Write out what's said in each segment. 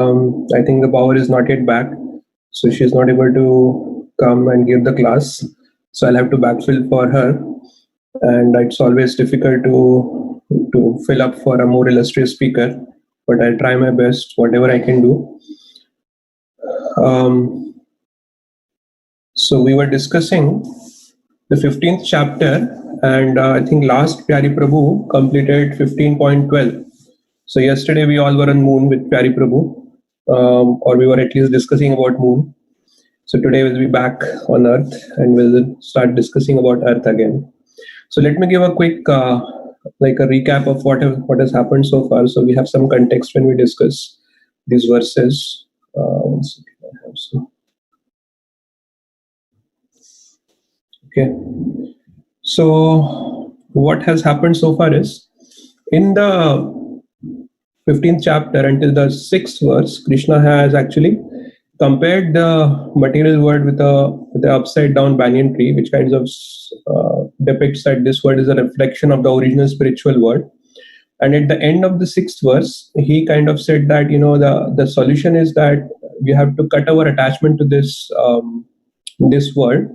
I think the power is not yet back, so she's not able to come and give the class. So I'll have to backfill for her, and it's always difficult to fill up for a more illustrious speaker. But I'll try my best, whatever I can do. So we were discussing the 15th chapter, and I think last Pyari Prabhu completed 15.12. So yesterday we all were on moon with Pyari Prabhu, or we were at least discussing about moon. So today we'll be back on earth and we'll start discussing about earth again. So let me give a quick like a recap of what has happened so far, so we have some context when we discuss these verses. One second, I have some. Okay, so what has happened so far is, in the 15th chapter until the 6th verse, Krishna has actually compared the material world with the upside down banyan tree, which kind of depicts that this world is a reflection of the original spiritual world. And at the end of the 6th verse, he kind of said that the solution is that we have to cut our attachment to this world.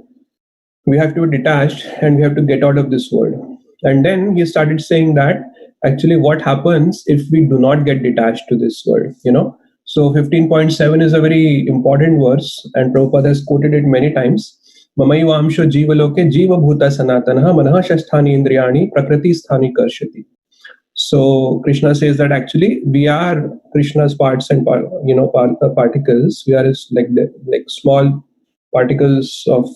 We have to be detached and we have to get out of this world. And then he started saying that actually what happens if we do not get detached to this world, So 15.7 is a very important verse, and Prabhupada has quoted it many times. Mamayivamsho jivaloke jiva bhuta sanatanaha manaha shasthani indriyani prakriti sthani karshati. So Krishna says that actually we are Krishna's parts and particles. We are like small particles of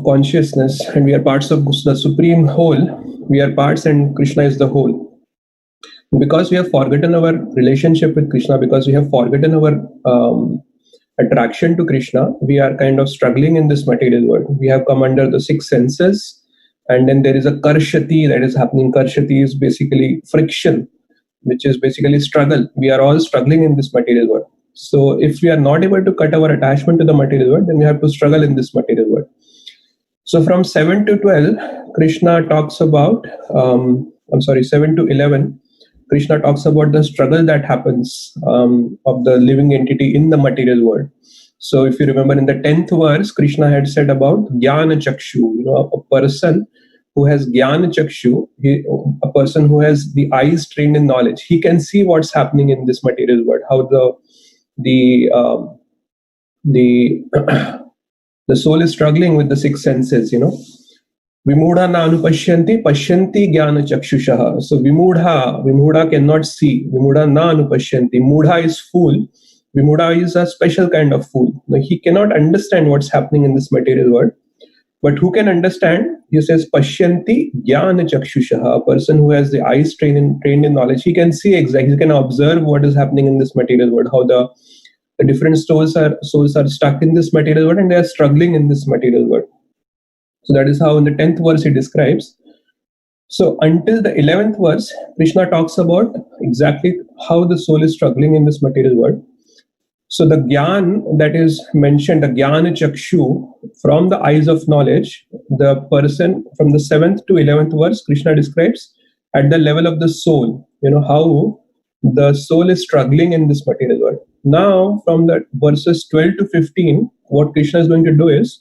consciousness, and we are parts of the supreme whole. We are parts and Krishna is the whole. Because we have forgotten our relationship with Krishna, because we have forgotten our attraction to Krishna, we are kind of struggling in this material world. We have come under the 6 senses, and then there is a karshati that is happening. Karshati is basically friction, which is basically struggle. We are all struggling in this material world. So if we are not able to cut our attachment to the material world, then we have to struggle in this material world. So from 7 to 12, Krishna talks about, 7 to 11, Krishna talks about the struggle that happens of the living entity in the material world. So if you remember in the 10th verse, Krishna had said about Jnana Chakshu, a person who has Jnana Chakshu, a person who has the eyes trained in knowledge. He can see what's happening in this material world, how the soul is struggling with the 6 senses, Vimudha na anupashyanti, pashyanti jnana chakshushaha. So Vimudha cannot see. Vimudha na anupashyanti. Mudha is fool. Vimudha is a special kind of fool. Now, he cannot understand what's happening in this material world. But who can understand? He says, pashyanti jnana chakshushaha. A person who has the eyes trained in knowledge. He can see exactly. He can observe what is happening in this material world, how the different souls are stuck in this material world and they are struggling in this material world. So that is how in the 10th verse he describes. So until the 11th verse, Krishna talks about exactly how the soul is struggling in this material world. So the Gyan that is mentioned, the Jnana Chakshu, from the eyes of knowledge, the person from the 7th to 11th verse, Krishna describes at the level of the soul, how the soul is struggling in this material world. Now, from the verses 12 to 15, what Krishna is going to do is,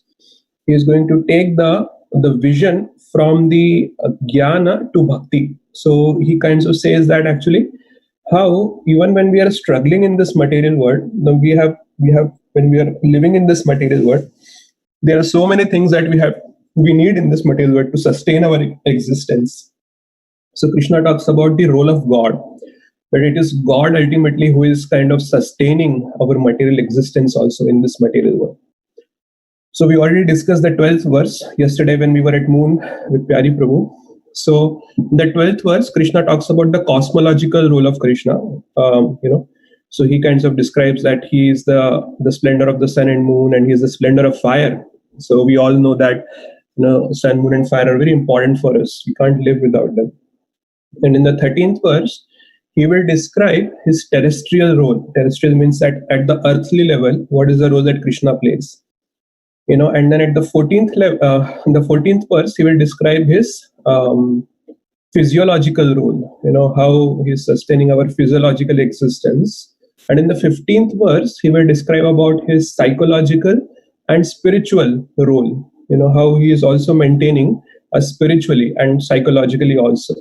he is going to take the vision from the jnana to bhakti. So he kind of says that actually, how even when we are struggling in this material world, we have when we are living in this material world, there are so many things that we need in this material world to sustain our existence. So Krishna talks about the role of God. But it is God ultimately who is kind of sustaining our material existence also in this material world. So we already discussed the 12th verse yesterday when we were at Moon with Pyari Prabhu. So the 12th verse, Krishna talks about the cosmological role of Krishna. So he kind of describes that he is the splendor of the sun and moon, and he is the splendor of fire. So we all know that sun, moon, and fire are very important for us. We can't live without them. And in the 13th verse, he will describe his terrestrial role. Terrestrial means that at the earthly level, what is the role that Krishna plays? And then at the 14th verse, he will describe his physiological role, how he's sustaining our physiological existence. And in the 15th verse, he will describe about his psychological and spiritual role, how he is also maintaining us spiritually and psychologically also.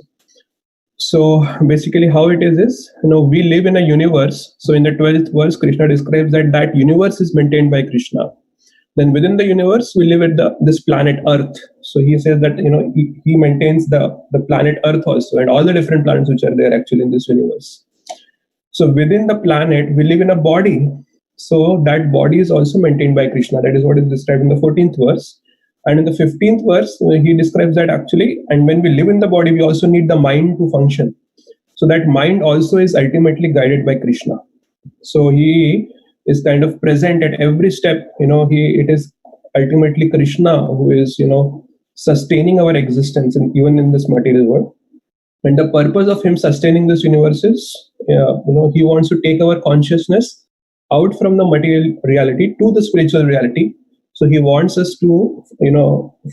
So basically how it is, we live in a universe. So in the 12th verse, Krishna describes that universe is maintained by Krishna. Then within the universe, we live at this planet Earth. So he says that he maintains the planet Earth also, and all the different planets which are there actually in this universe. So within the planet, we live in a body. So that body is also maintained by Krishna. That is what is described in the 14th verse. And in the 15th verse, he describes that actually, and when we live in the body, we also need the mind to function. So that mind also is ultimately guided by Krishna. So he is kind of present at every step. It is ultimately Krishna who is, sustaining our existence, and even in this material world. And the purpose of him sustaining this universe is, he wants to take our consciousness out from the material reality to the spiritual reality. So he wants us to,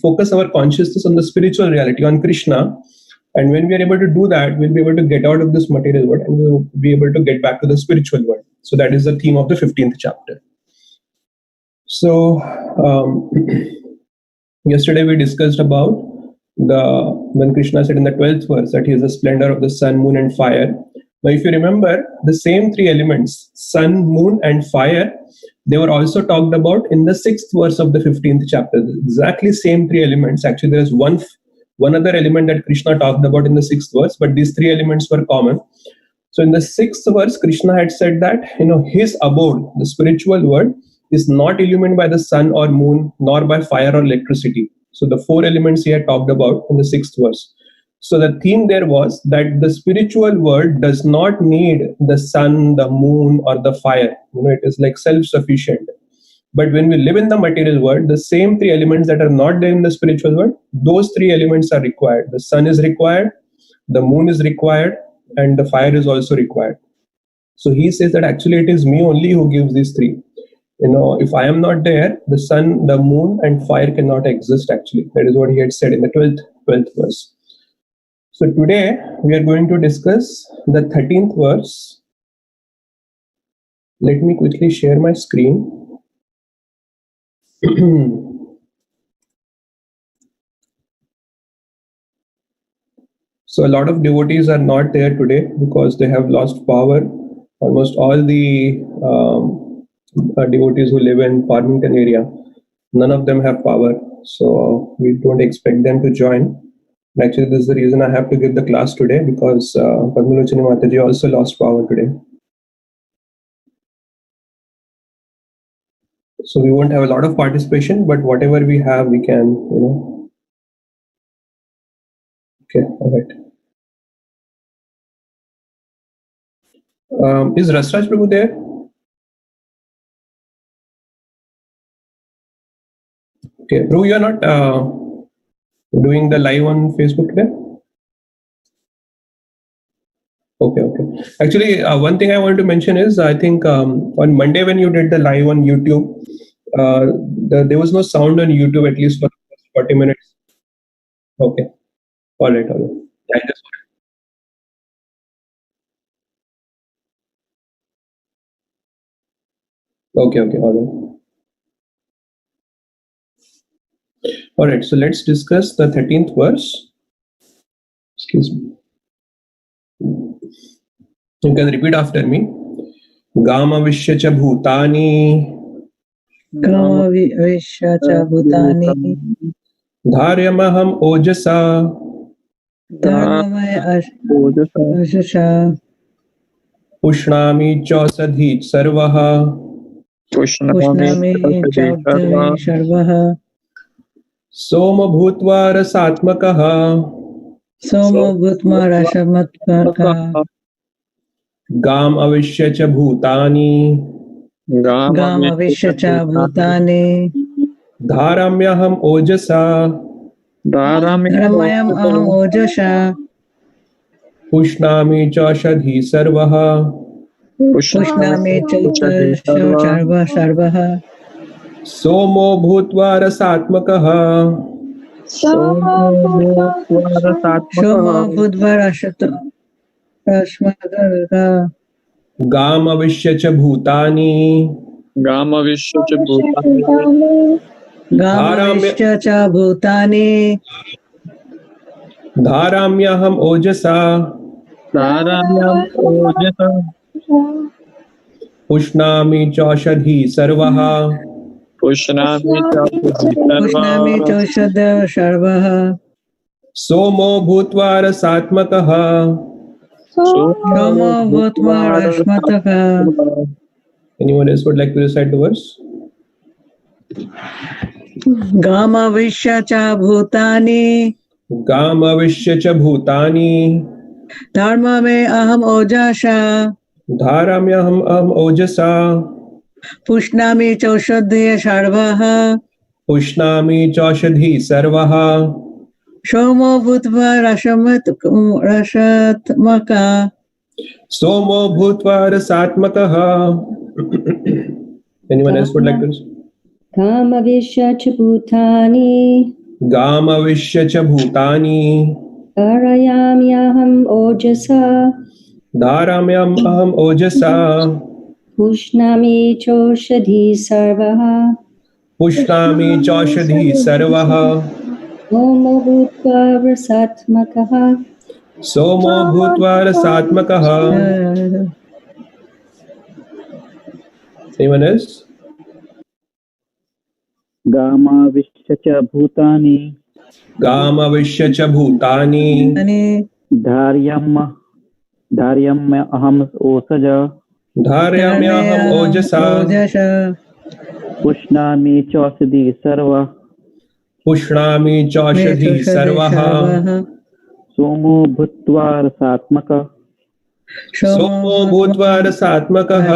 focus our consciousness on the spiritual reality, on Krishna. And when we are able to do that, we'll be able to get out of this material world and we'll be able to get back to the spiritual world. So that is the theme of the 15th chapter. So yesterday we discussed about when Krishna said in the 12th verse that he is the splendor of the sun, moon, and fire. Now, if you remember, the same three elements, sun, moon, and fire, they were also talked about in the 6th verse of the 15th chapter. Exactly same three elements. Actually, there is one other element that Krishna talked about in the 6th verse, but these three elements were common. So in the 6th verse, Krishna had said that, his abode, the spiritual world, is not illumined by the sun or moon, nor by fire or electricity. So the four elements he had talked about in the 6th verse. So the theme there was that the spiritual world does not need the sun, the moon, or the fire. It is like self-sufficient. But when we live in the material world, the same three elements that are not there in the spiritual world, those three elements are required. The sun is required, the moon is required, and the fire is also required. So he says that actually it is me only who gives these three. If I am not there, the sun, the moon, and fire cannot exist actually. That is what he had said in the 12th verse. So today we are going to discuss the 13th verse. Let me quickly share my screen. So a lot of devotees are not there today because they have lost power. Almost all the devotees who live in Farmington area, none of them have power. So we don't expect them to join. Actually, this is the reason I have to give the class today, because Padmalochini Mataji also lost power today. So we won't have a lot of participation, but whatever we have, we can, Okay, all right. Is Rasraj Prabhu there? Okay, Prabhu, you are not doing the live on Facebook today? Okay. Actually, one thing I wanted to mention is, I think on Monday when you did the live on YouTube, there was no sound on YouTube, at least for 40 minutes. Okay. All right. Yeah, Okay. All right. So let's discuss the 13th verse. Excuse me. You can repeat after me. Gama Vishya cha bhutani. Gama Vishya cha bhutani. Dharyamaham ojasa. Dharyamaya ojasa. Pushnami chausadhi sarvaha. Pushnami chaudhari sarvaha. Soma bhutva rasatmakaha. Soma bhutva rasatmakaha. Gam avishya cha bhutani. Gama Vishya cha bhutani. Dharamyaham ojasa. Dharamayam aham ojasa. Pushnami chausadhi sarvaha. Pushnami chaudhari sarvaha. Somo bhutva rasatmakaha. Somo Budva Rashmadaga गामविश्य च भूतानि गामविश्य च भूतानि Gamavishya cha Bhutani धाराम्यहम् ओजसा धाराम्यम् ओजसा पुष्णामि चौषधी सर्वः पुष्णामि च Pushnami सर्वः Choshada Sharvaha सोमो भूत्वा रसात्मकः Somo Bhutva Rashmataka Anyone else would like to recite the verse? Gamavishya cha Bhutani गामविश्य च भूतानि Dharma me aham ojasha धाराम्यहम् अहम् ओजसा Pushnami Choshadya Sharvaha पुष्णामि चौषधी सर्वः Somo Bhutva Rashatmaka सोमो भूत्वा रसात्मकः Anyone else would like to? Kamavishya च भूतानि गामविश्य च भूतानि धारयाम्यहम् ओजसा धाराम्यहम् अहम् ओजसा पुष्णामि चोषधी सर्वः पुष्णामि चौषधी सर्वः सोमो भूत्वा रसात्मकः सोमो भूत्वा रसात्मकः Anyone else? गामाविश्य च भूतानि गामविश्य च भूतानि धार्यम् अहम् ओषज धारयाम्यहम् ओजसा पुष्णामि चौषधी सर्वः पुष्णामि चौषधी सर्वः सोमो भूत्वा रसात्मकः सोमो भूत्वा रसात्मकः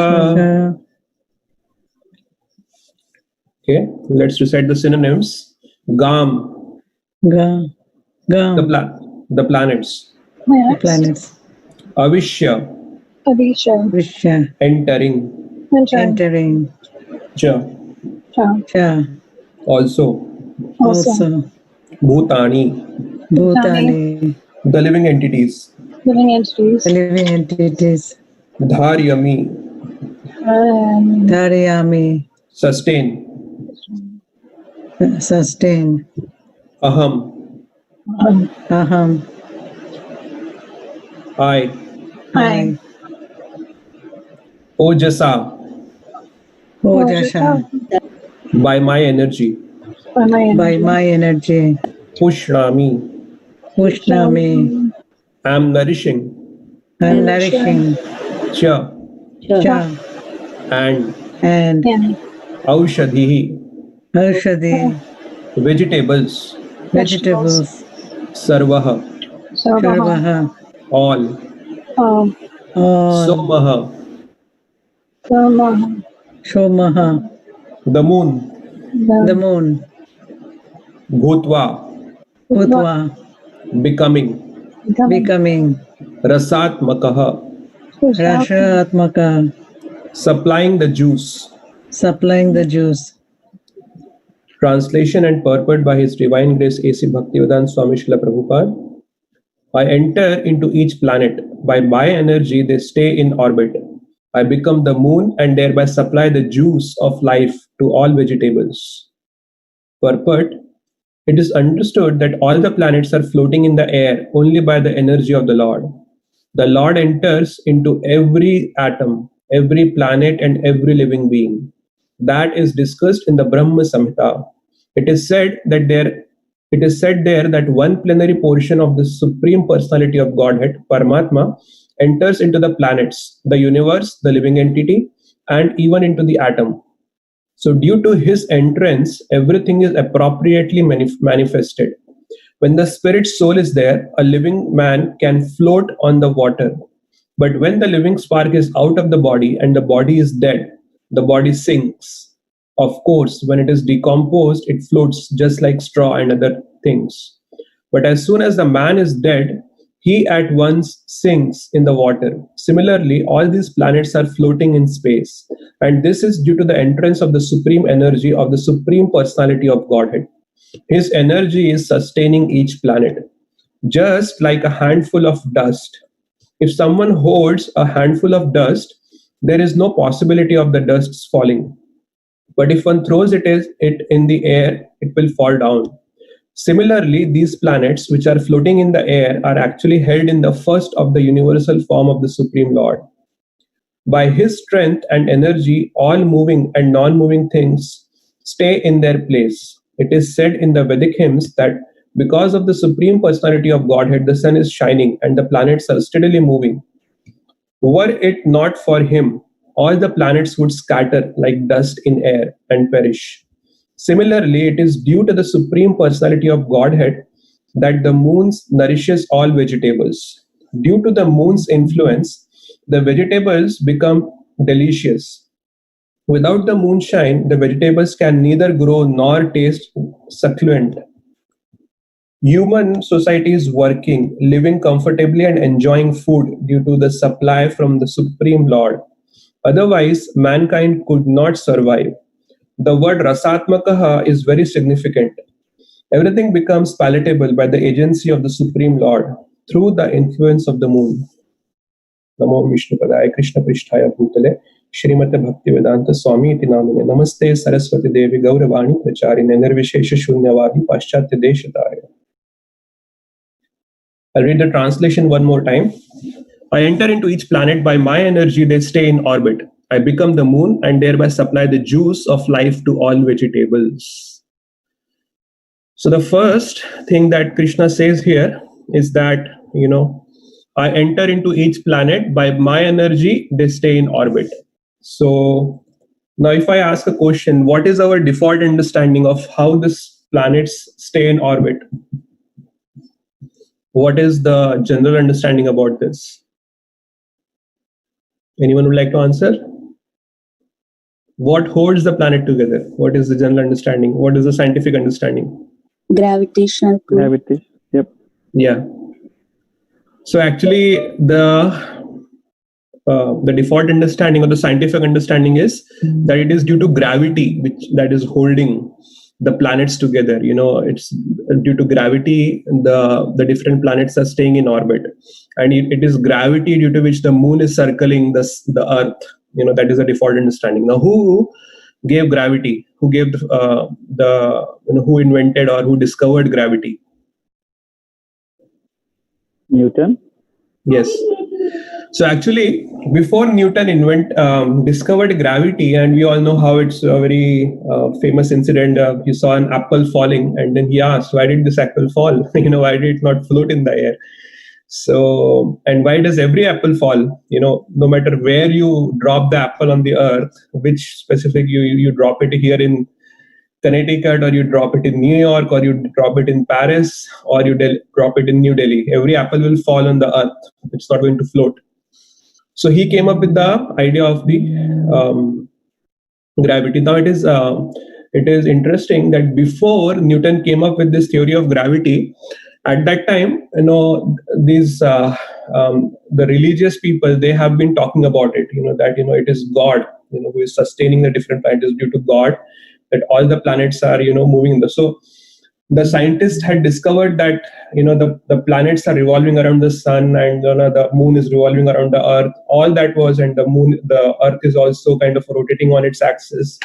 Okay, let's recite the synonyms. Gam, the planets. planets Avishya, Vishya entering. entering Cha, Cha also. also Bhutani, Bhutani the living entities. living entities Dharyami, Dharyami sustain. sustain Aham, Aham I. I Ojasa, Ojasha by my energy. by my energy Pushnami, Pushnami I am nourishing. I am nourishing Cha, Cha and and Aushadhi, Aushadhi vegetables. vegetables Sarvaha, Sarvaha all. all Somaha, Shomaha the moon. the moon Bhutva, Bhutva becoming. becoming Rasatmakaha, Rashatmaka supplying the juice. supplying the juice. Translation and purport by His Divine Grace A.C. Bhaktivedanta Swami Srila Prabhupada. I enter into each planet. By my energy, they stay in orbit. I become the moon and thereby supply the juice of life to all vegetables. Purport. It is understood that all the planets are floating in the air only by the energy of the Lord. The Lord enters into every atom, every planet, and every living being. That is discussed in the Brahma Samhita. It is said there that one plenary portion of the Supreme Personality of Godhead, Paramatma, enters into the planets, the universe, the living entity, and even into the atom. So, due to his entrance, everything is appropriately manifested. When the spirit soul is there, a living man can float on the water. But when the living spark is out of the body and the body is dead, the body sinks. Of course, when it is decomposed, it floats just like straw and other things. But as soon as the man is dead, he at once sinks in the water. Similarly, all these planets are floating in space. And this is due to the entrance of the supreme energy of the Supreme Personality of Godhead. His energy is sustaining each planet, just like a handful of dust. If someone holds a handful of dust, there is no possibility of the dust falling. But if one throws it in the air, it will fall down. Similarly, these planets, which are floating in the air, are actually held in the first of the universal form of the Supreme Lord. By his strength and energy, all moving and non moving things stay in their place. It is said in the Vedic hymns that because of the Supreme Personality of Godhead, the sun is shining and the planets are steadily moving. Were it not for him, all the planets would scatter like dust in air and perish. Similarly, it is due to the Supreme Personality of Godhead that the moon nourishes all vegetables. Due to the moon's influence, the vegetables become delicious. Without the moonshine, the vegetables can neither grow nor taste succulent. Human society is working, living comfortably, and enjoying food due to the supply from the Supreme Lord. Otherwise, mankind could not survive. The word rasatmakaha is very significant. Everything becomes palatable by the agency of the Supreme Lord through the influence of the moon. Namo Vishnupadaya Krishna Prishtaya Bhutale Shrimate Bhaktivedanta Swami iti namine Namaste Saraswati Devi Gauravani Pracharine Nirvishesha Shunyavadi Paschatya Deshataya. I'll read the translation one more time. I enter into each planet by my energy, they stay in orbit. I become the moon and thereby supply the juice of life to all vegetables. So the first thing that Krishna says here is that, I enter into each planet by my energy, they stay in orbit. So now if I ask a question, what is our default understanding of how these planets stay in orbit? What is the general understanding about this? Anyone would like to answer? What holds the planet together? What is the general understanding? What is the scientific understanding? Gravitational pull. Gravity. Yep. Yeah. So actually, the default understanding or the scientific understanding is that it is due to gravity that is holding the planets together. It's due to gravity the different planets are staying in orbit, and it is gravity due to which the moon is circling the Earth. That is the default understanding. Now, who gave gravity? Who gave who invented or who discovered gravity? Newton. Yes. So actually, before Newton discovered gravity, and we all know how it's a very famous incident. He saw an apple falling, and then he asked, "Why did this apple fall? Why did it not float in the air?" So, and why does every apple fall? No matter where you drop the apple on the earth, which specific you drop it here in Connecticut, or you drop it in New York, or you drop it in Paris, or you drop it in New Delhi, every apple will fall on the earth. It's not going to float. So he came up with the idea of the gravity. Now it is interesting that before Newton came up with this theory of gravity, at that time, these the religious people, they have been talking about it. That it is God, who is sustaining the different planets, due to God that all the planets are moving in so the scientists had discovered that the planets are revolving around the sun, and the moon is revolving around the earth. All that was, and the earth is also kind of rotating on its axis.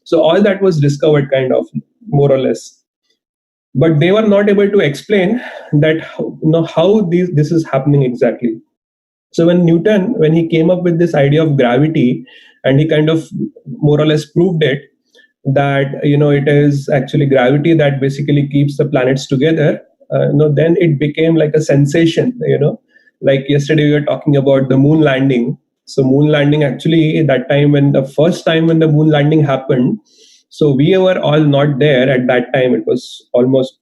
So all that was discovered, kind of, more or less. But they were not able to explain that how this is happening exactly. So when Newton, when he came up with this idea of gravity, and he kind of more or less proved it, that it is actually gravity that basically keeps the planets together, then it became like a sensation. Like yesterday we were talking about the moon landing. So moon landing, actually, that time, when the first time when the moon landing happened, so we were all not there at that time. It was almost,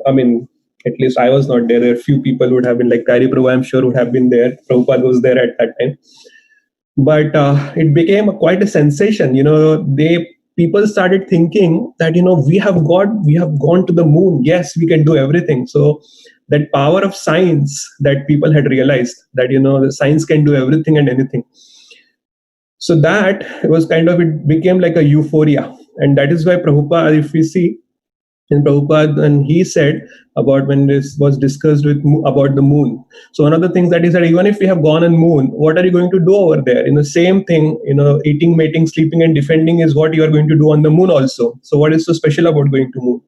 at least I was not there. There are few people who would have been, like Kari Prabhu, I'm sure, would have been there. Prabhupada was there at that time. But it became quite a sensation. People started thinking that we have gone to the moon. Yes, we can do everything. So that power of science, that people had realized that the science can do everything and anything. So that was kind of, it became like a euphoria, and that is why Prabhupada, if we see, in Prabhupada, and he said about when this was discussed about the moon. So one of the things that he said, even if we have gone on moon, what are you going to do over there? The same thing, eating, mating, sleeping, and defending is what you are going to do on the moon also. So what is so special about going to moon?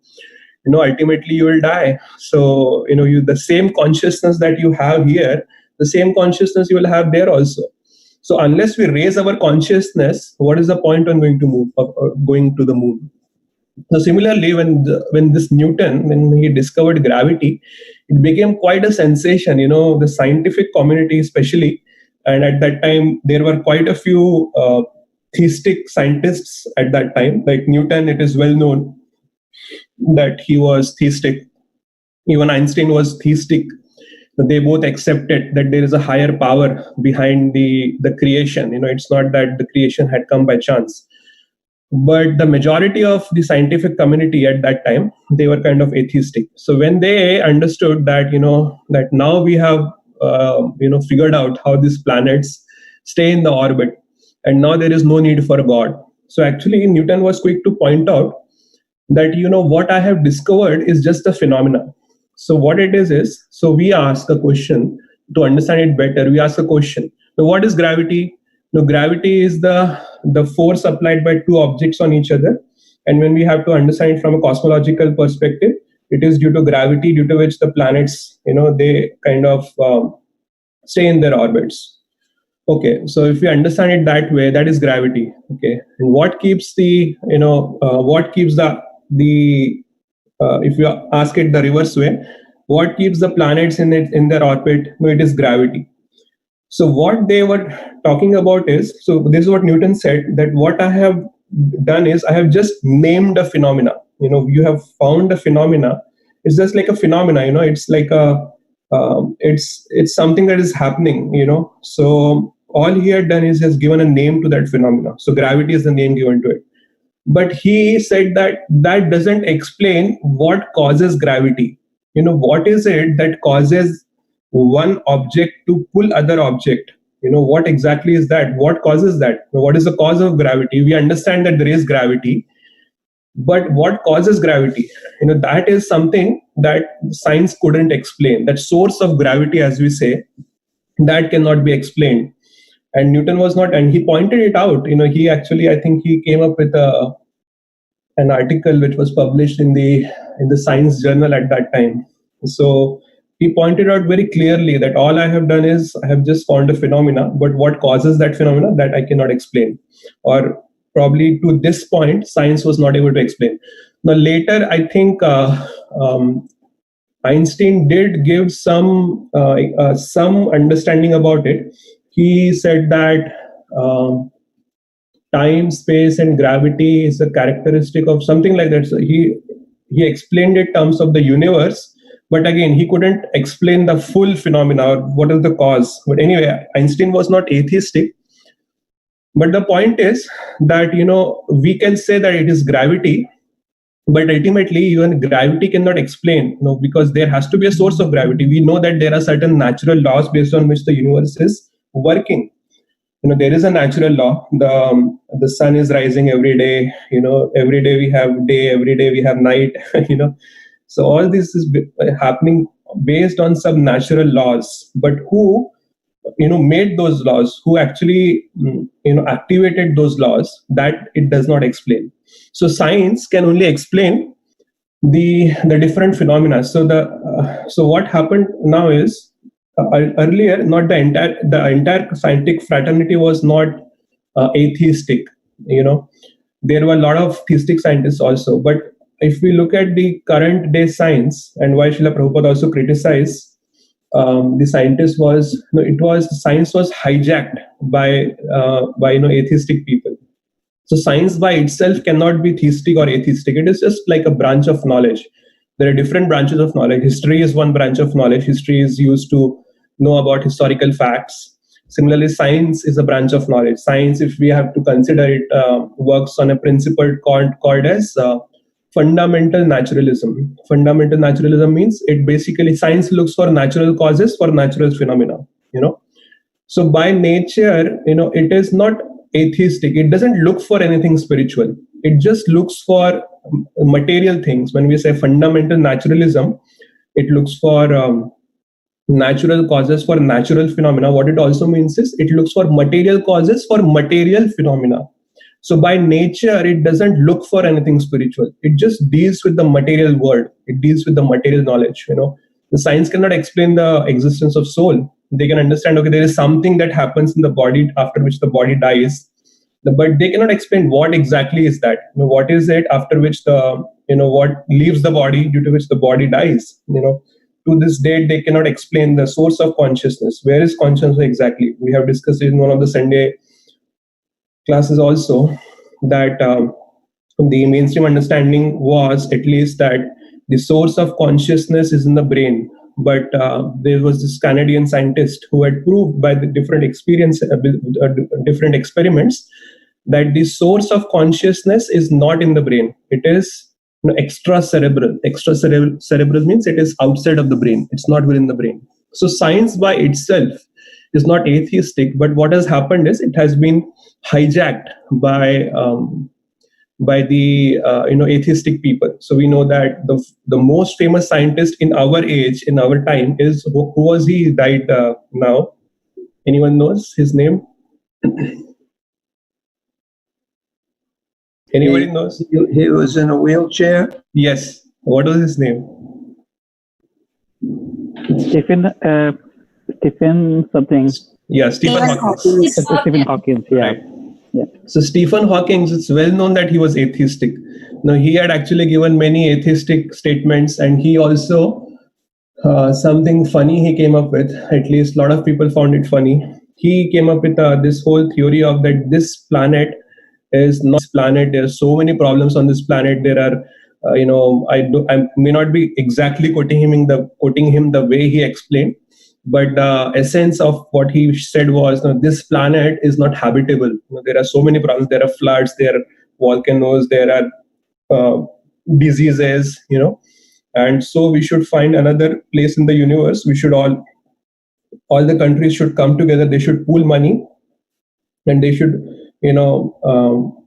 Ultimately you will die. So the same consciousness that you have here, the same consciousness you will have there also. So unless we raise our consciousness, what is the point on going to moon, or going to the moon? So similarly, when this Newton, when he discovered gravity, it became quite a sensation. The scientific community, especially, and at that time there were quite a few theistic scientists at that time. Like Newton, it is well known that he was theistic. Even Einstein was theistic. They both accepted that there is a higher power behind the creation. It's not that the creation had come by chance. But the majority of the scientific community at that time, they were kind of atheistic. So when they understood that that now we have figured out how these planets stay in the orbit, and now there is no need for God. So actually Newton was quick to point out that what I have discovered is just a phenomena. So what it is so we ask a question to understand it better. We ask a question: now, what is gravity? Gravity is the force applied by two objects on each other, and when we have to understand it from a cosmological perspective, it is due to gravity, due to which the planets they kind of stay in their orbits. Okay, so if we understand it that way, that is gravity. Okay, and what keeps the if you ask it the reverse way, what keeps the planets in their orbit? It is gravity. So what they were talking about is, so this is what Newton said, that what I have done is I have just named a phenomena. You have found a phenomena. It's just like a phenomena. It's like it's something that is happening. So all he had done is just given a name to that phenomena. So gravity is the name given to it. But he said that that doesn't explain what causes gravity. What is it that causes one object to pull other object? What exactly is that? What causes that? What is the cause of gravity? We understand that there is gravity, but what causes gravity? That is something that science couldn't explain. That source of gravity, as we say, that cannot be explained. And Newton was not, and he pointed it out. He actually, I think he came up with an article which was published in the Science Journal at that time. So he pointed out very clearly that all I have done is I have just found a phenomena, but what causes that phenomena, that I cannot explain, or probably to this point science was not able to explain. Now later, I think Einstein did give some understanding about it. He said that time, space, and gravity is a characteristic of something like that. So he explained it in terms of the universe, but again he couldn't explain the full phenomena or what is the cause. But anyway, Einstein was not atheistic. But the point is that we can say that it is gravity, but ultimately even gravity cannot explain, because there has to be a source of gravity. We know that there are certain natural laws based on which the universe is working. There is a natural law. The sun is rising every day. Every day we have day, every day we have night. So all this is happening based on some natural laws. But who made those laws? Who actually activated those laws? That it does not explain. So science can only explain the different phenomena. So so what happened now is, earlier, not the entire scientific fraternity was not atheistic. There were a lot of theistic scientists also. But if we look at the current day science, and why Srila Prabhupada also criticized the scientists, was science was hijacked by atheistic people. So science by itself cannot be theistic or atheistic. It is just like a branch of knowledge. There are different branches of knowledge. History is one branch of knowledge. History is used to know about historical facts. Similarly, science is a branch of knowledge. Science, if we have to consider it, works on a principle called as fundamental naturalism. Fundamental naturalism means it basically, science looks for natural causes for natural phenomena. So by nature, it is not atheistic. It doesn't look for anything spiritual. It just looks for material things. When we say fundamental naturalism, it looks for natural causes for natural phenomena. What it also means is it looks for material causes for material phenomena. So by nature, it doesn't look for anything spiritual. It just deals with the material world. It deals with the material knowledge. The science cannot explain the existence of soul. They can understand, okay, there is something that happens in the body after which the body dies, but they cannot explain what exactly is that. What is it after which what leaves the body, due to which the body dies. To this date, they cannot explain the source of consciousness. Where is consciousness exactly? We have discussed it in one of the Sunday classes also, that the mainstream understanding was at least that the source of consciousness is in the brain. But there was this Canadian scientist who had proved by the different different experiments, that the source of consciousness is not in the brain. It is extracerebral. Extracerebral means it is outside of the brain. It's not within the brain. So science by itself is not atheistic, but what has happened is it has been hijacked by the atheistic people. So we know that the most famous scientist in our age, in our time, is who was he? He died now. Anyone knows his name? Anybody knows? He was in a wheelchair. Yes. What was his name? Stephen something. Yeah, Stephen Hawking. Stephen Hawking. Yeah. Right. So Stephen Hawking, it's well known that he was atheistic. He had actually given many atheistic statements, and he also something funny he came up with. At least a lot of people found it funny. He came up with this whole theory of that this planet is not planet. There are so many problems on this planet. There are, I may not be exactly quoting him the way he explained, but the essence of what he said was, this planet is not habitable. There are so many problems. There are floods, there are volcanoes, there are diseases, and so we should find another place in the universe. We should all the countries should come together. They should pool money, and they should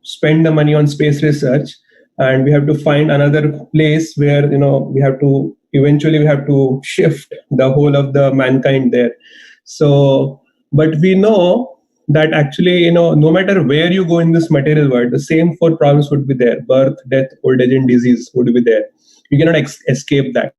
spend the money on space research. And we have to find another place where we have to shift the whole of the mankind there. So, but we know that actually no matter where you go in this material world, the same four problems would be there: birth, death, old age, and disease would be there. You cannot escape that.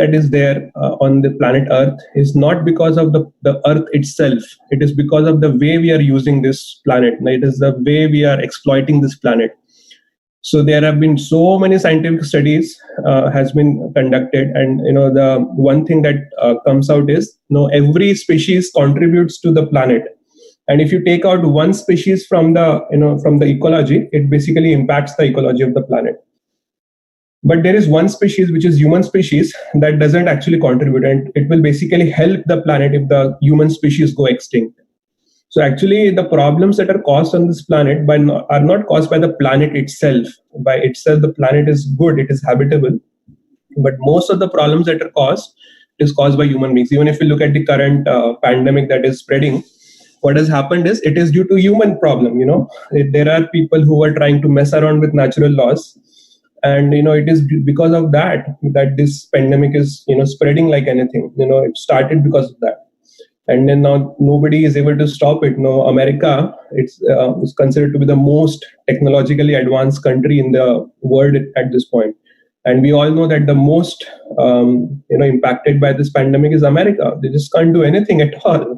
That is there on the planet Earth is not because of the Earth itself. It is because of the way we are using this planet. It is the way we are exploiting this planet. So there have been so many scientific studies has been conducted, and the one thing that comes out is every species contributes to the planet. And if you take out one species from the ecology, it basically impacts the ecology of the planet. But there is one species, which is human species, that doesn't actually contribute, and it will basically help the planet if the human species go extinct. So actually, the problems that are caused on this planet are not caused by the planet itself. By itself, the planet is good; it is habitable. But most of the problems that are caused is caused by human beings. Even if you look at the current pandemic that is spreading, what has happened is it is due to human problem. There are people who are trying to mess around with natural laws. And it is because of that this pandemic is spreading like anything. It started because of that, and then now nobody is able to stop it. America, it's considered to be the most technologically advanced country in the world at this point, and we all know that the most impacted by this pandemic is America. They just can't do anything at all.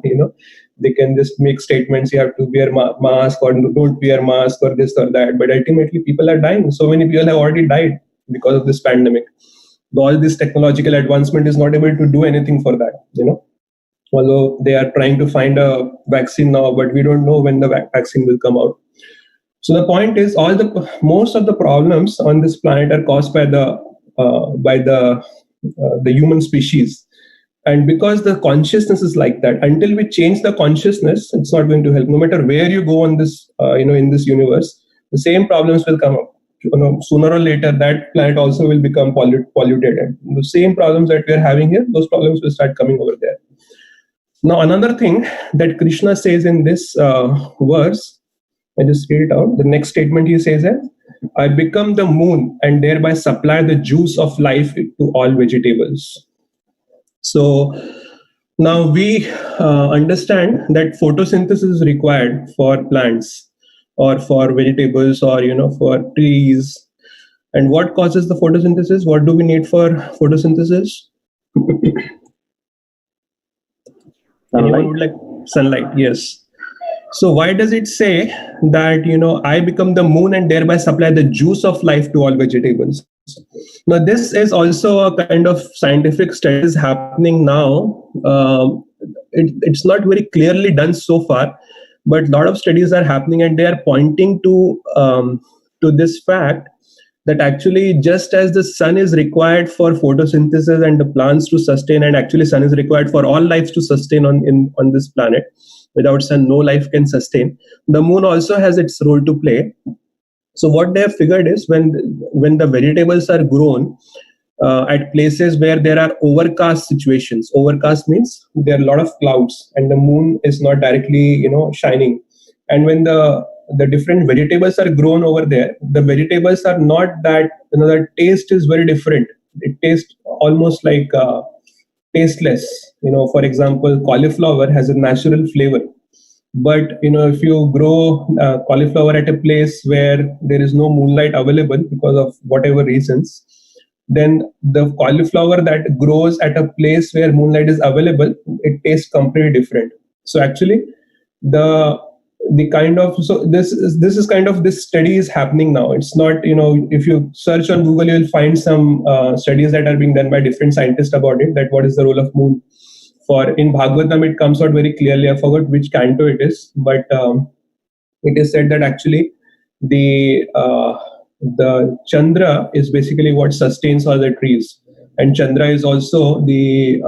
They can just make statements, you have to wear mask or don't wear mask or this or that, but ultimately people are dying. So many people have already died because of this pandemic. All this technological advancement is not able to do anything for that, although they are trying to find a vaccine now, but we don't know when the vaccine will come out. So the point is, most of the problems on this planet are caused by the human species. And because the consciousness is like that, until we change the consciousness, it's not going to help. No matter where you go on this, in this universe, the same problems will come up. Sooner or later, that planet also will become polluted, and the same problems that we are having here, those problems will start coming over there. Now, another thing that Krishna says in this verse I just read it out. The next statement he says is, I become the moon and thereby supply the juice of life to all vegetables. So now we understand that photosynthesis is required for plants or for vegetables or for trees. And what causes the photosynthesis? What do we need for photosynthesis? Anyone would like sunlight? Yes. So why does it say that I become the moon and thereby supply the juice of life to all vegetables? Now this is also a kind of scientific studies happening now. It's not very clearly done so far, but a lot of studies are happening and they are pointing to this fact that actually just as the sun is required for photosynthesis and the plants to sustain, and actually sun is required for all lives to sustain on this planet. Without sun, no life can sustain. The moon also has its role to play. So what they have figured is when the vegetables are grown at places where there are overcast situations. Overcast means there are a lot of clouds and the moon is not directly shining. And when the different vegetables are grown over there, the vegetables are not that the taste is very different. It tastes almost like tasteless. For example, cauliflower has a natural flavor. But if you grow cauliflower at a place where there is no moonlight available because of whatever reasons, then the cauliflower that grows at a place where moonlight is available, it tastes completely different. So actually, this is kind of this study is happening now. It's not if you search on Google, you will find some studies that are being done by different scientists about it. That what is the role of moon? For in Bhagavatam, it comes out very clearly. I forgot which canto it is, but it is said that actually the Chandra is basically what sustains all the trees, and Chandra is also the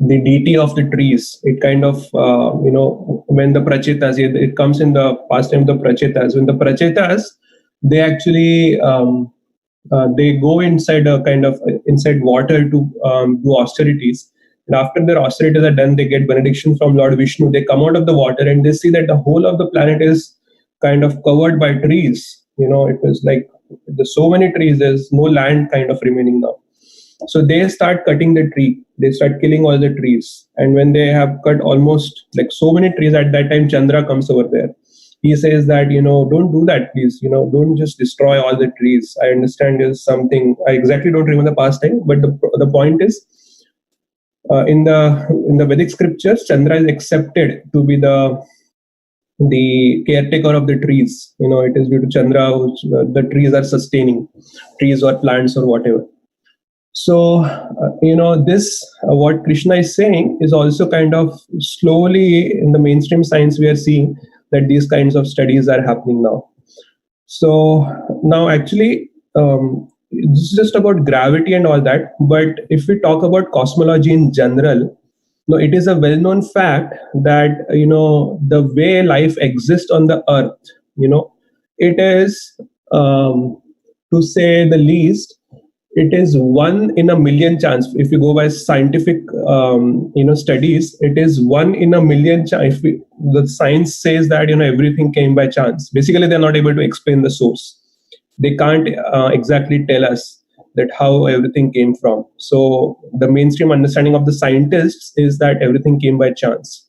deity of the trees. It kind of when the Prachetas, it comes in the past time, the Prachetas. When the Prachetas, they actually they go inside inside water to do austerities. And after their austerities are done, they get benediction from Lord Vishnu. They come out of the water and they see that the whole of the planet is kind of covered by trees. It was like there's so many trees, there's no land kind of remaining now. So they start cutting the tree. They start killing all the trees. And when they have cut almost like so many trees, at that time Chandra comes over there. He says that, don't do that, please. Don't just destroy all the trees. I understand there's something, I exactly don't remember the past time, but the point is, in the Vedic scriptures, Chandra is accepted to be the caretaker of the trees. It is due to Chandra which the trees are sustaining, trees or plants or whatever. So, this, what Krishna is saying is also kind of slowly in the mainstream science, we are seeing that these kinds of studies are happening now. So now actually, this is just about gravity and all that. But if we talk about cosmology in general, it is a well-known fact that, the way life exists on the earth, it is, to say the least, it is 1 in a million chance. If you go by scientific, studies, it is 1 in a million chance. The science says that, everything came by chance. Basically, they're not able to explain the source. They can't exactly tell us that how everything came from. So the mainstream understanding of the scientists is that everything came by chance.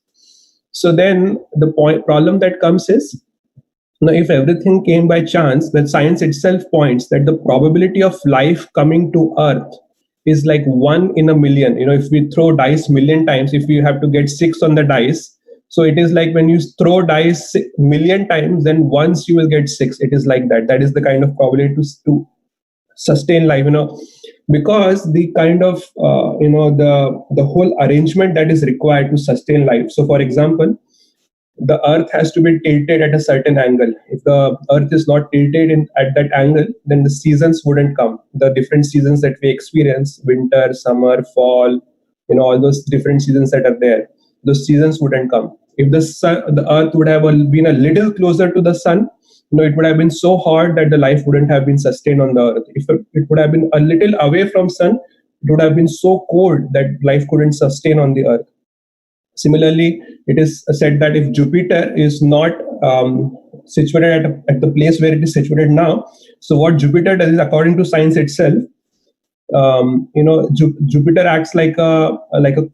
So then the problem that comes is, now, if everything came by chance, then science itself points that the probability of life coming to Earth is like 1 in a million. If we throw dice million times, if you have to get 6 on the dice, so it is like when you throw dice million times, then once you will get 6. It is like that. That is the kind of probability to sustain life. Because the kind of the whole arrangement that is required to sustain life. So, for example, the earth has to be tilted at a certain angle. If the earth is not tilted at that angle, then the seasons wouldn't come. The different seasons that we experience, winter, summer, fall, all those different seasons that are there, those seasons wouldn't come. If the earth would have been a little closer to the sun, it would have been so hot that the life wouldn't have been sustained on the earth. If it would have been a little away from sun, it would have been so cold that life couldn't sustain on the earth. Similarly, it is said that if Jupiter is not situated at the place where it is situated now, so what Jupiter does is, according to science itself, Jupiter acts like a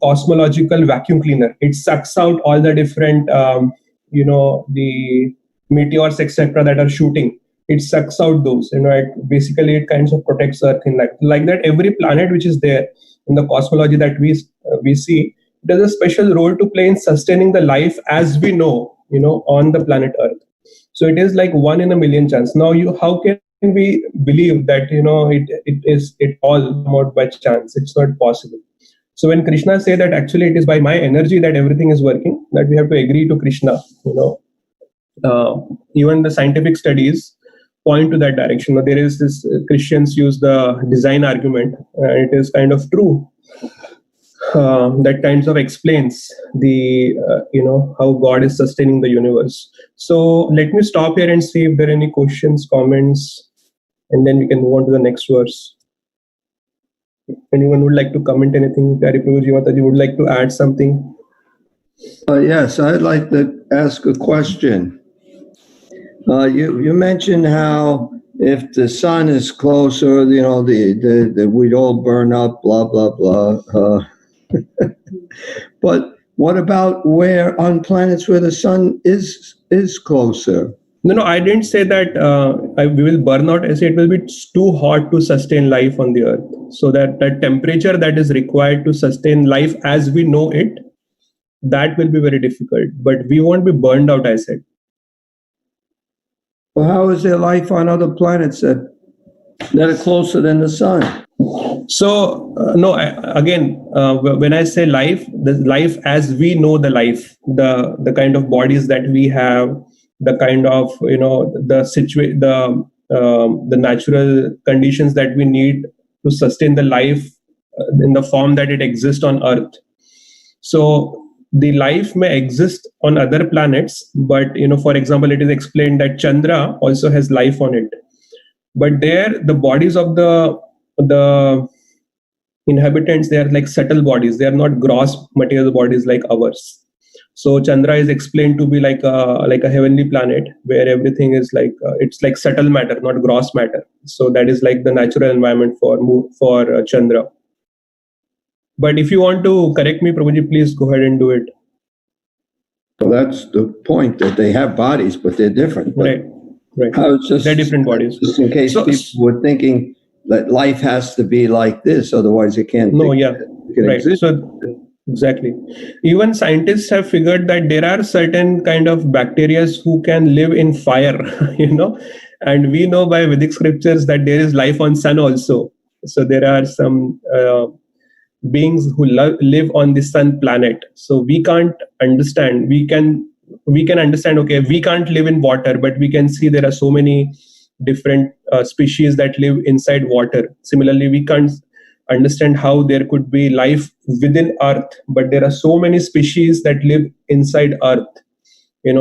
cosmological vacuum cleaner. It sucks out all the different the meteors, etc., that are shooting. It sucks out those. It kinds of protects Earth in like that. Every planet which is there in the cosmology that we see, it has a special role to play in sustaining the life as we know, on the planet Earth. So it is like 1 in a million chance. Now, how can we believe that it all come out by chance? It's not possible. So when Krishna say that actually it is by my energy that everything is working, that we have to agree to Krishna. Even the scientific studies point to that direction. There is this Christians use the design argument, and it is kind of true. That kinds of explains the how God is sustaining the universe. So let me stop here and see if there are any questions, comments, and then we can move on to the next verse. If anyone would like to comment anything, Pyari Prabhuji, Mataji would like to add something. Yes, I'd like to ask a question. You mentioned how if the sun is closer, we'd all burn up, blah, blah, blah. But what about on planets where the sun is closer? No, I didn't say that we will burn out. I say it will be too hot to sustain life on the earth. So that temperature that is required to sustain life as we know it, that will be very difficult. But we won't be burned out, I said. Well, how is there life on other planets that are closer than the sun? So, when I say life, the life as we know the life, the kind of bodies that we have, the kind of, the natural conditions that we need to sustain the life in the form that it exists on Earth. So the life may exist on other planets, but, for example, it is explained that Chandra also has life on it. But there, the bodies of the inhabitants, they are like subtle bodies. They are not gross material bodies like ours. So Chandra is explained to be like a heavenly planet where everything is like it's like subtle matter, not gross matter. So that is like the natural environment for Chandra. But if you want to correct me, Prabhuji, please go ahead and do it. Well, that's the point, that they have bodies, but they're different. Right. They're different bodies. Just in case people were thinking that life has to be like this, otherwise it can't. No, yeah, right. Exist. So exactly. Even scientists have figured that there are certain kind of bacteria who can live in fire, and we know by Vedic scriptures that there is life on sun also. So there are some beings who live on the sun planet. So we can't understand. We can understand, okay, we can't live in water, but we can see there are so many different species that live inside water. Similarly, we can't understand how there could be life within Earth, but there are so many species that live inside Earth.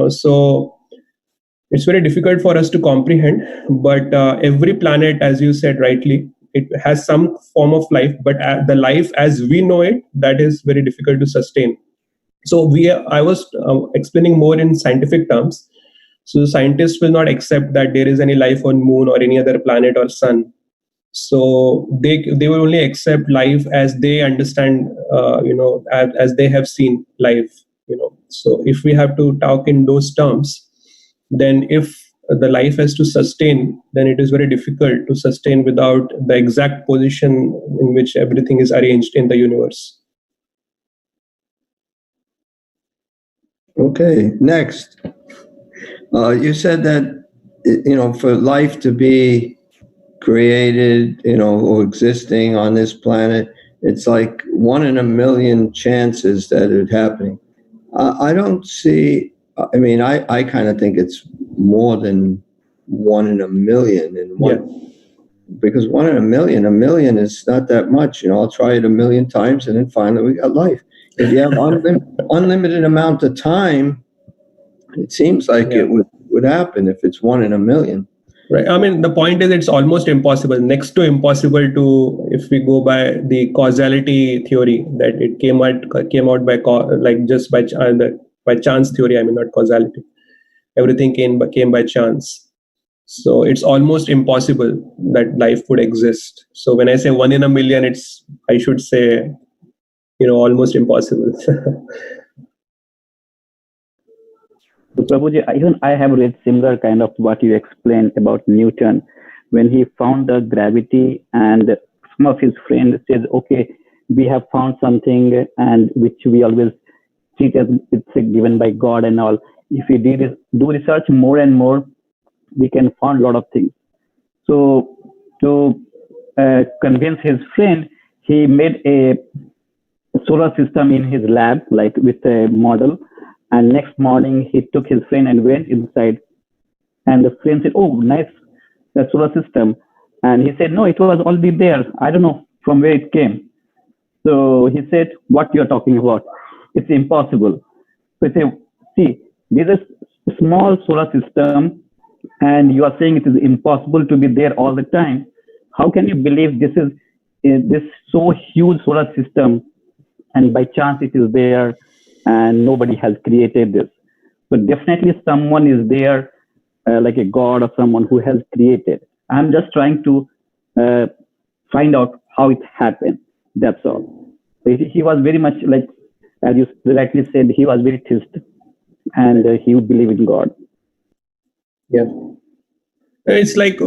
So it's very difficult for us to comprehend. But every planet, as you said rightly, it has some form of life, but the life as we know it, that is very difficult to sustain. So I was explaining more in scientific terms. So scientists will not accept that there is any life on moon or any other planet or sun. So they will only accept life as they understand, as they have seen life. So if we have to talk in those terms, then if the life has to sustain, then it is very difficult to sustain without the exact position in which everything is arranged in the universe. Okay, next. You said that, for life to be created, or existing on this planet, it's like 1 in a million chances that it's happening. I don't see, I kind of think it's more than 1 in a million. Because 1 in a million is not that much. I'll try it 1 million times and then finally we got life. If you have unlimited amount of time, it seems like it would happen if it's 1 in a million. Right. I mean, the point is it's almost impossible, next to impossible to, if we go by the causality theory, that it came out by just by chance theory. I mean, not causality. Everything came by chance. So it's almost impossible that life would exist. So when I say 1 in a million, I should say, almost impossible. So Prabhuji, even I have read similar kind of what you explained about Newton, when he found the gravity, and some of his friends said, okay, we have found something, and which we always treat as it's given by God and all. If we do research more and more, we can find a lot of things. So to convince his friend, he made a solar system in his lab, like with a model. And next morning, he took his friend and went inside. And the friend said, "Oh, nice, the solar system." And he said, "No, it was already there. I don't know from where it came." So he said, "What you're talking about? It's impossible." So he said, "See, this is a small solar system, and you are saying it is impossible to be there all the time. How can you believe this is this so huge solar system, and by chance it is there, and nobody has created this? So definitely someone is there, like a god or someone who has created. I'm just trying to find out how it happened. That's all." So he was very much like, as you rightly said, he was very theist, and he would believe in God. Yeah. It's like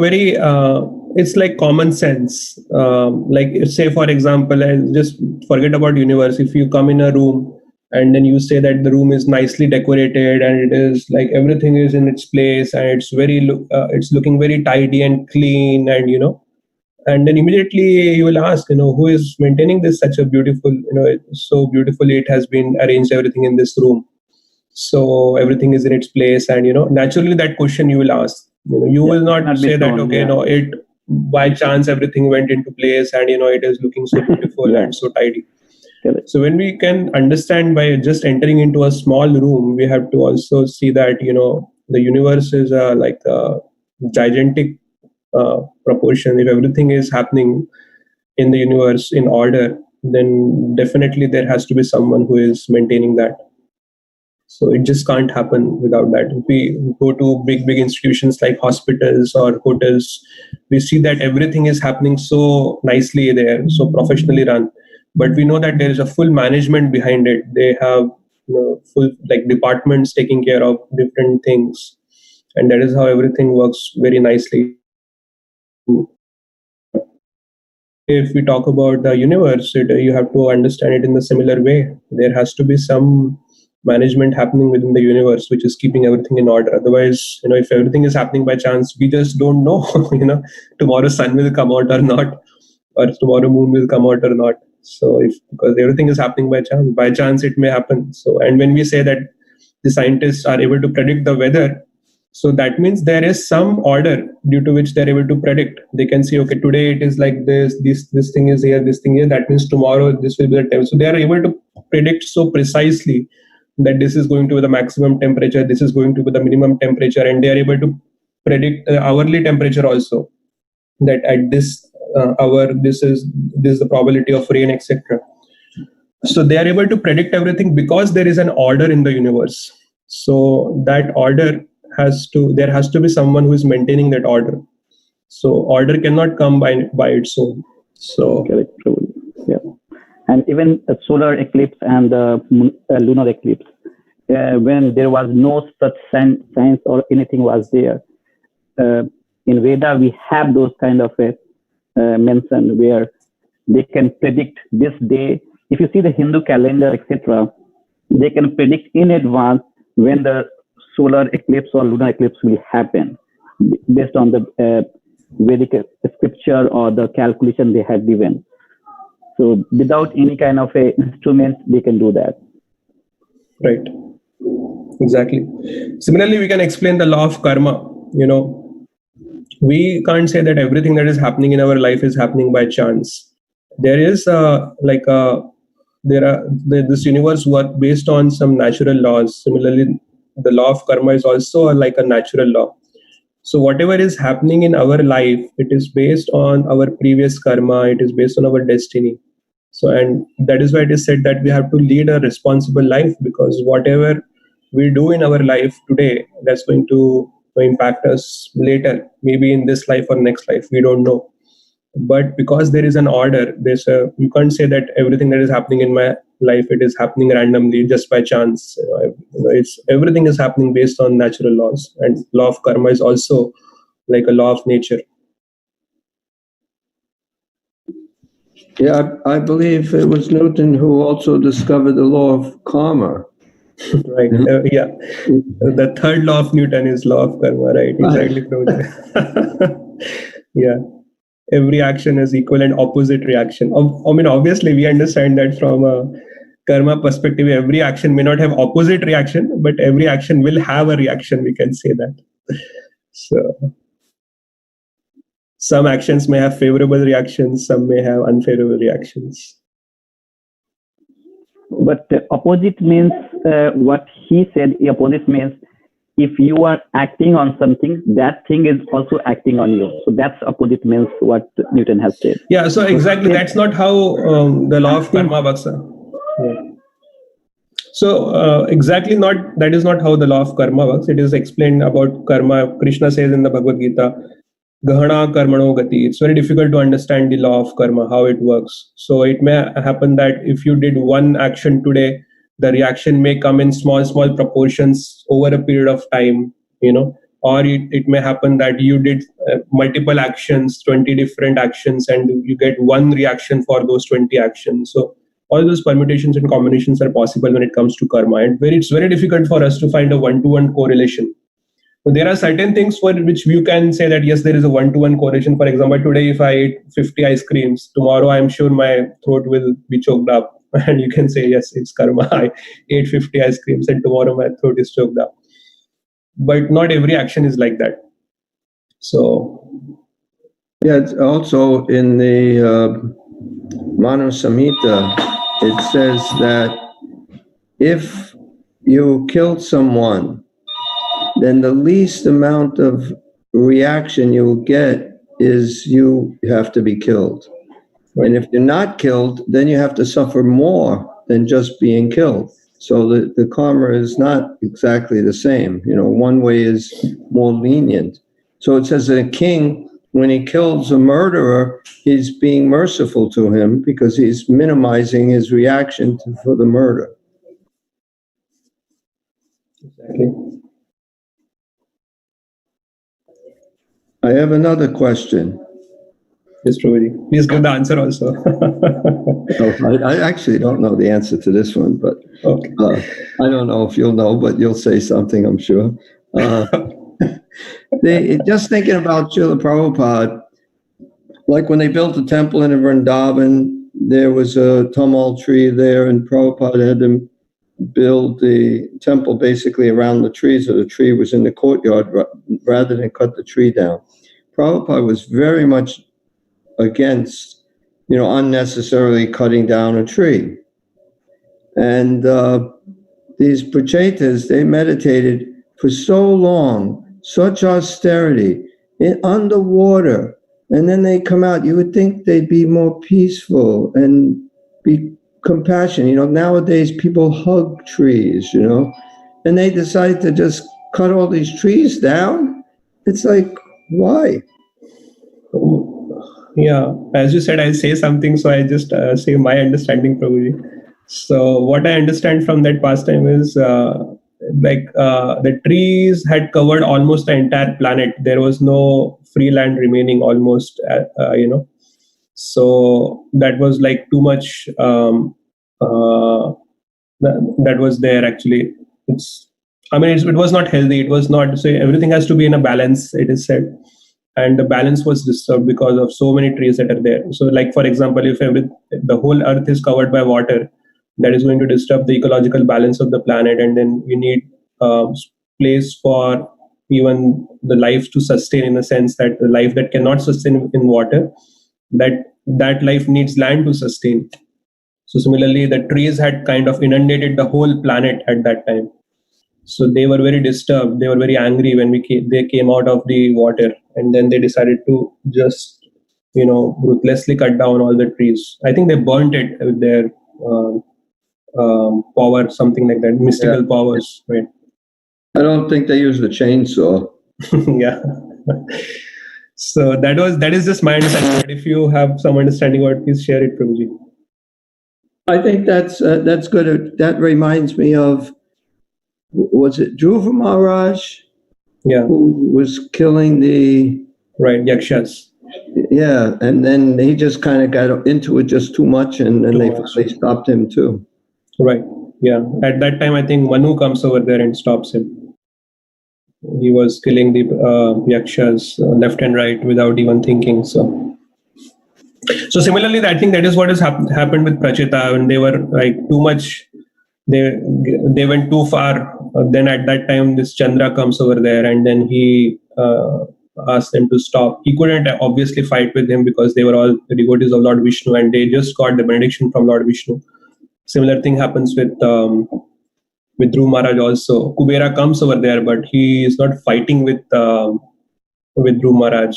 it's like common sense. Like, say, for example, and just forget about universe. If you come in a room and then you say that the room is nicely decorated and it is like everything is in its place and it's looking very tidy and clean, and then immediately you will ask, who is maintaining this such a beautiful, so beautifully it has been arranged, everything in this room. So everything is in its place, and naturally that question you will ask. You will not say that, okay, it by chance everything went into place, and it is looking so beautiful and so tidy. So when we can understand by just entering into a small room, we have to also see that the universe is like a gigantic proportion. If everything is happening in the universe in order, then definitely there has to be someone who is maintaining that. So it just can't happen without that. If we go to big institutions like hospitals or hotels, we see that everything is happening so nicely there, so professionally run. But we know that there is a full management behind it. They have full like departments taking care of different things, and that is how everything works very nicely. If we talk about the universe, you have to understand it in the similar way. There has to be some management happening within the universe which is keeping everything in order. Otherwise, if everything is happening by chance, we just don't know tomorrow sun will come out or not, or tomorrow moon will come out or not. So because everything is happening by chance it may happen. So, and when we say that the scientists are able to predict the weather, so that means there is some order due to which they're able to predict. They can see, okay, today it is like this thing is here, this thing here. That means tomorrow this will be the time. So they are able to predict so precisely that this is going to be the maximum temperature, this is going to be the minimum temperature, and they are able to predict the hourly temperature also. That at this hour, this is the probability of rain, etc. So they are able to predict everything because there is an order in the universe. So that order there has to be someone who is maintaining that order. So order cannot come by its own. So correct. Yeah. And even a solar eclipse and the lunar eclipse, when there was no such science or anything was there, in Veda we have those kind of mention where they can predict this day. If you see the Hindu calendar, etc., they can predict in advance when the solar eclipse or lunar eclipse will happen based on the Vedic scripture or the calculation they have given. So without any kind of a instrument, they can do that. Right. Exactly. Similarly, we can explain the law of karma. We can't say that everything that is happening in our life is happening by chance. There is this universe work based on some natural laws. Similarly, the law of karma is also like a natural law. So whatever is happening in our life, it is based on our previous karma, it is based on our destiny. So, and that is why it is said that we have to lead a responsible life, because whatever we do in our life today, that's going to impact us later, maybe in this life or next life, we don't know. But because there is an order, you can't say that everything that is happening in my life, it is happening randomly just by chance. It's everything is happening based on natural laws, and law of karma is also like a law of nature. Yeah, I believe it was Newton who also discovered the law of karma. Right. Yeah. The third law of Newton is law of karma, right? Exactly. Yeah. Every action is equal and opposite reaction. I mean, obviously, we understand that from a karma perspective, every action may not have opposite reaction, but every action will have a reaction. We can say that. So some actions may have favorable reactions, some may have unfavorable reactions. But opposite means what he said. Opposite means if you are acting on something, that thing is also acting on you. So that's opposite means what Newton has said. Yeah. So exactly, that's not how the law of karma works. Yeah. So exactly not, that is not how the law of karma works. It is explained about karma. Krishna says in the Bhagavad Gita, Gahana karmano gati. It's very difficult to understand the law of karma, how it works. So it may happen that if you did one action today, the reaction may come in small proportions over a period of time, or it may happen that you did multiple actions, 20 different actions, and you get one reaction for those 20 actions. So all those permutations and combinations are possible when it comes to karma, and it's very difficult for us to find a one-to-one correlation. So there are certain things for which you can say that yes, there is a one-to-one correlation. For example, today if I eat 50 ice creams, tomorrow I'm sure my throat will be choked up, and you can say yes, it's karma. I ate 50 ice creams and tomorrow my throat is choked up. But not every action is like that. So yeah, it's also in the Manu Samhita, it says that if you killed someone, then the least amount of reaction you'll get is you have to be killed. And if you're not killed, then you have to suffer more than just being killed. So the karma is not exactly the same. One way is more lenient. So it says that a king, when he kills a murderer, he's being merciful to him because he's minimizing his reaction for the murder. exactly. I have another question. Yes, Prabhuji. Please give the answer also. I actually don't know the answer to this one, but Okay. I don't know if you'll know, but you'll say something, I'm sure. Just thinking about Srila Prabhupada, like when they built the temple in Vrindavan, there was a tumul tree there, and Prabhupada had them build the temple basically around the tree, so the tree was in the courtyard rather than cut the tree down. Prabhupada was very much against, unnecessarily cutting down a tree. And these prachetas, they meditated for so long, such austerity, underwater, and then they come out. You would think they'd be more peaceful and be compassionate. Nowadays people hug trees, and they decide to just cut all these trees down. It's like, why? Yeah, as you said, I'll say something, so I just say my understanding, Prabhuji. So what I understand from that pastime is the trees had covered almost the entire planet. There was no free land remaining almost, So that was like too much. That was there actually. It was not healthy. It was not. So everything has to be in a balance, it is said. And the balance was disturbed because of so many trees that are there. So like, for example, if the whole earth is covered by water, that is going to disturb the ecological balance of the planet, and then we need place for even the life to sustain, in a sense that the life that cannot sustain in water, that life needs land to sustain. So similarly, the trees had kind of inundated the whole planet at that time. So they were very disturbed. They were very angry when they came out of the water, and then they decided to just, ruthlessly cut down all the trees. I think they burnt it with their power, something like that, mystical powers, right? I don't think they used a chainsaw. Yeah. So that is just my understanding. But if you have some understanding about it, please share it, Prabhuji. I think that's good. That reminds me of, was it Dhruva Maharaj? Yeah. Who was killing the Right, yakshas. Yeah, and then he just kind of got into it just too much, and then they finally stopped him too. Right. Yeah. At that time, I think Manu comes over there and stops him. He was killing the yakshas left and right without even thinking. So similarly, I think that is what has happened with Prachita when they were like too much. They went too far. Then at that time, this Chandra comes over there, and then he asked them to stop. He couldn't obviously fight with him because they were all the devotees of Lord Vishnu, and they just got the benediction from Lord Vishnu. Similar thing happens with Dhruv Maharaj also. Kubera comes over there, but he is not fighting with Dhruv Maharaj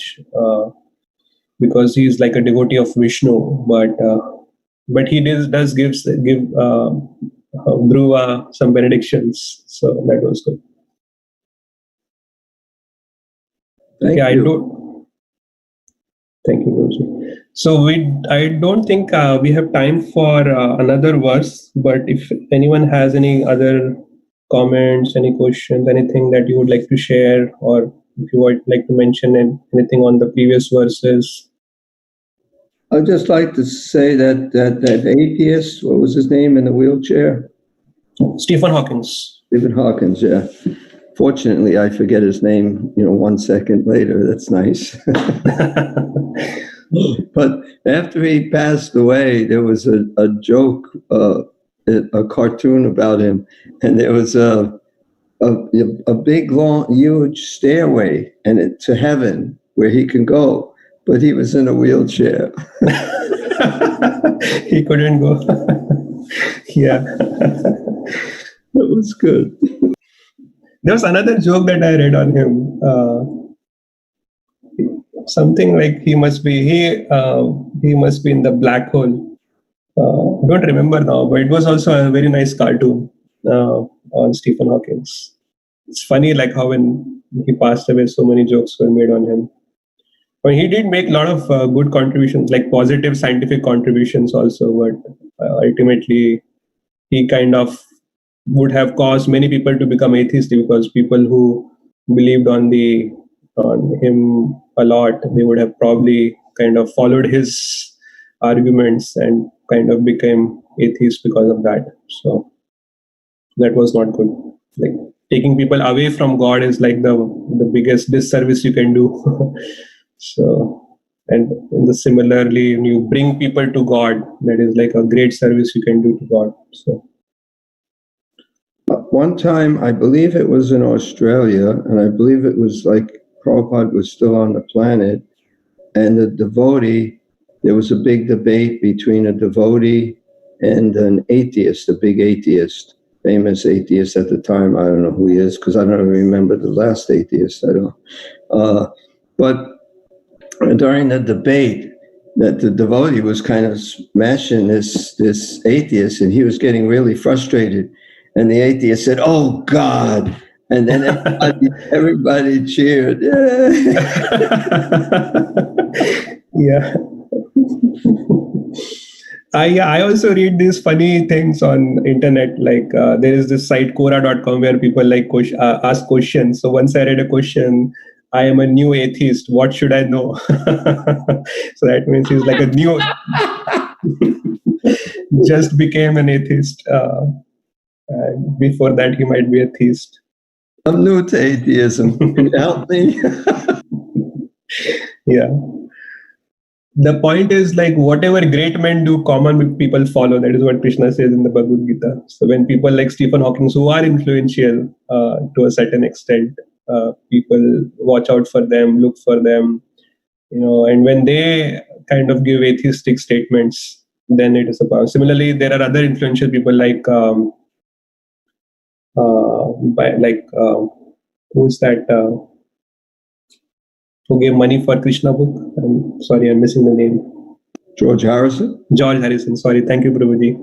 because he is like a devotee of Vishnu. But he does give Dhruva some benedictions, so that was good. Thank you. Thank you, Guruji. So I don't think we have time for another verse, but if anyone has any other comments, any questions, anything that you would like to share, or if you would like to mention anything on the previous verses. I'd just like to say that atheist, what was his name in the wheelchair? Stephen Hawkins. Stephen Hawkins, yeah. Fortunately, I forget his name, 1 second later. That's nice. But after he passed away, there was a joke, a cartoon about him, and there was a big, long, huge stairway to heaven where he can go, but he was in a wheelchair. He couldn't go. Yeah. That was good. There was another joke that I read on him. Something like he must be in the black hole. Don't remember now, but it was also a very nice cartoon on Stephen Hawking. It's funny like how when he passed away, so many jokes were made on him. But he did make a lot of good contributions, like positive scientific contributions also, but ultimately he kind of would have caused many people to become atheistic, because people who believed on him a lot, they would have probably kind of followed his arguments and kind of became atheist because of that. So that was not good. Like taking people away from God is like the biggest disservice you can do. So, and similarly, when you bring people to God, that is like a great service you can do to God. So one time, I believe it was in Australia, and I believe it was like Prabhupada was still on the planet, and the devotee, there was a big debate between a devotee and an atheist, a big atheist, famous atheist at the time. I don't know who he is because I don't even remember the last atheist. I don't. But during the debate, that the devotee was kind of smashing this atheist, and he was getting really frustrated. And the atheist said, "Oh God!" And then everybody cheered. Yeah. I also read these funny things on internet. Like there is this site Quora.com where people like ask questions. So once I read a question, I am a new atheist. What should I know? So that means he's like a new, just became an atheist. And before that, he might be a theist. I'm new to atheism. Can you help me? Yeah. The point is like whatever great men do, common people follow. That is what Krishna says in the Bhagavad Gita. So when people like Stephen Hawking, who are influential to a certain extent, people watch out for them, look for them, and when they kind of give atheistic statements, then it is a power. Similarly, there are other influential people like by like who's that who gave money for Krishna book? I'm sorry, I'm missing the name. George Harrison? George Harrison. Sorry, thank you, Prabhuji.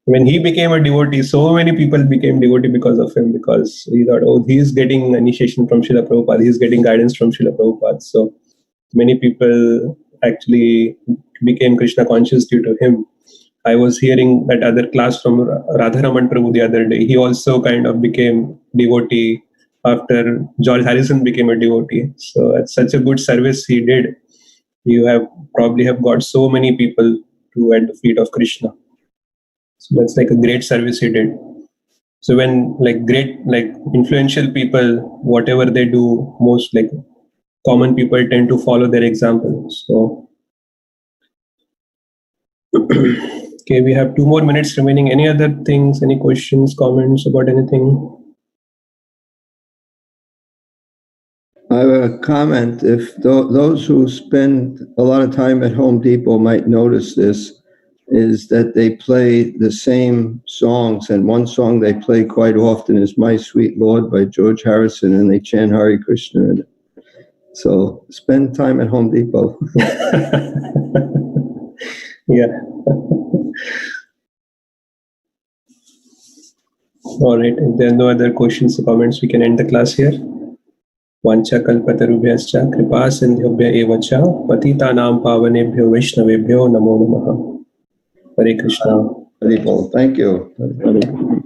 When he became a devotee, so many people became devotee because of him, because he thought, oh, he is getting initiation from Srila Prabhupada, he's getting guidance from Srila Prabhupada. So many people actually became Krishna conscious due to him. I was hearing that other class from Radharaman Prabhu the other day. He also kind of became devotee after George Harrison became a devotee. So it's such a good service he did. You have probably have got so many people to at the feet of Krishna. So that's like a great service he did. So when like great, like influential people, whatever they do, most like common people tend to follow their example. So okay, we have 2 more minutes remaining. Any other things, any questions, comments about anything? I have a comment. If those who spend a lot of time at Home Depot might notice this, is that they play the same songs, and one song they play quite often is My Sweet Lord by George Harrison, and they chant Hare Krishna in it. So spend time at Home Depot. Yeah. All right. If there are no other questions or comments, we can end the class here. Vancha kalpatarubhyascha kripa sindhyobhya eva cha patitanam pavanebhyo vaishnavebhyo namo namaha. Hare Krishna. Hare Krishna. Thank you. Hare Krishna.